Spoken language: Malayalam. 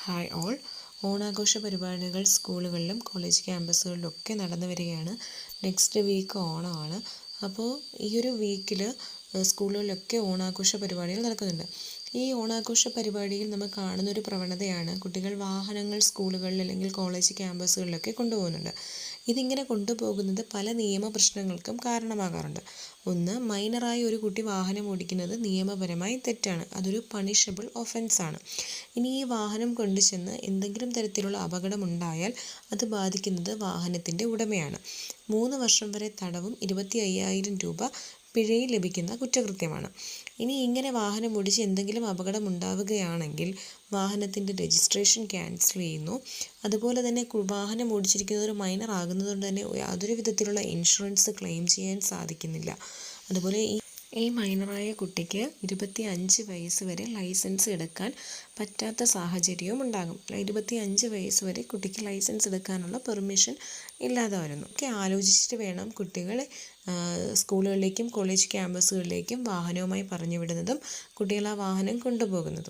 Hi all. ഓണാഘോഷ പരിപാടികൾ സ്കൂളുകളിലും കോളേജ് ക്യാമ്പസുകളിലൊക്കെ നടന്നു വരികയാണ്. നെക്സ്റ്റ് വീക്ക് ഓണമാണ്. അപ്പോൾ ഈ ഒരു വീക്കിൽ സ്കൂളുകളിലൊക്കെ ഓണാഘോഷ പരിപാടികൾ നടക്കുന്നുണ്ട്. ഈ ഓണാഘോഷ പരിപാടിയിൽ നമ്മൾ കാണുന്നൊരു പ്രവണതയാണ് കുട്ടികൾ വാഹനങ്ങൾ സ്കൂളുകളിൽ അല്ലെങ്കിൽ കോളേജ് ക്യാമ്പസുകളിലൊക്കെ കൊണ്ടുപോകുന്നുണ്ട്. ഇതിങ്ങനെ കൊണ്ടുപോകുന്നത് പല നിയമ പ്രശ്നങ്ങൾക്കും കാരണമാകാറുണ്ട്. ഒന്ന്, മൈനറായ ഒരു കുട്ടി വാഹനം ഓടിക്കുന്നത് നിയമപരമായി തെറ്റാണ്. അതൊരു പണിഷബിൾ ഒഫൻസാണ്. ഇനി ഈ വാഹനം കൊണ്ടുചെന്ന് എന്തെങ്കിലും തരത്തിലുള്ള അപകടമുണ്ടായാൽ അത് ബാധിക്കുന്നത് വാഹനത്തിൻ്റെ ഉടമയാണ്. 3 വർഷം വരെ തടവും 25,000 രൂപ പിഴയും ലഭിക്കുന്ന കുറ്റകൃത്യമാണ്. ഇനി ഇങ്ങനെ വാഹനം ഓടിച്ച് എന്തെങ്കിലും അപകടം ഉണ്ടാവുകയാണെങ്കിൽ വാഹനത്തിൻ്റെ രജിസ്ട്രേഷൻ ക്യാൻസൽ ചെയ്യുന്നു. അതുപോലെ തന്നെ വാഹനം ഓടിച്ചിരിക്കുന്നത് ഒരു മൈനർ ആകുന്നതുകൊണ്ട് തന്നെ യാതൊരു വിധത്തിലുള്ള ഇൻഷുറൻസ് ക്ലെയിം ചെയ്യാൻ സാധിക്കുന്നില്ല. അതുപോലെ ഈ മൈനറായ കുട്ടിക്ക് 25 വയസ്സ് വരെ ലൈസൻസ് എടുക്കാൻ പറ്റാത്ത സാഹചര്യവും ഉണ്ടാകും. 25 വയസ്സ് വരെ കുട്ടിക്ക് ലൈസൻസ് എടുക്കാനുള്ള പെർമിഷൻ ഇല്ലാതെ വരുന്നു. ഒക്കെ ആലോചിച്ചിട്ട് വേണം കുട്ടികളെ സ്കൂളുകളിലേക്കും കോളേജ് ക്യാമ്പസുകളിലേക്കും വാഹനവുമായി പറഞ്ഞു വിടുന്നതും കുട്ടികൾ ആ വാഹനം കൊണ്ടുപോകുന്നതും.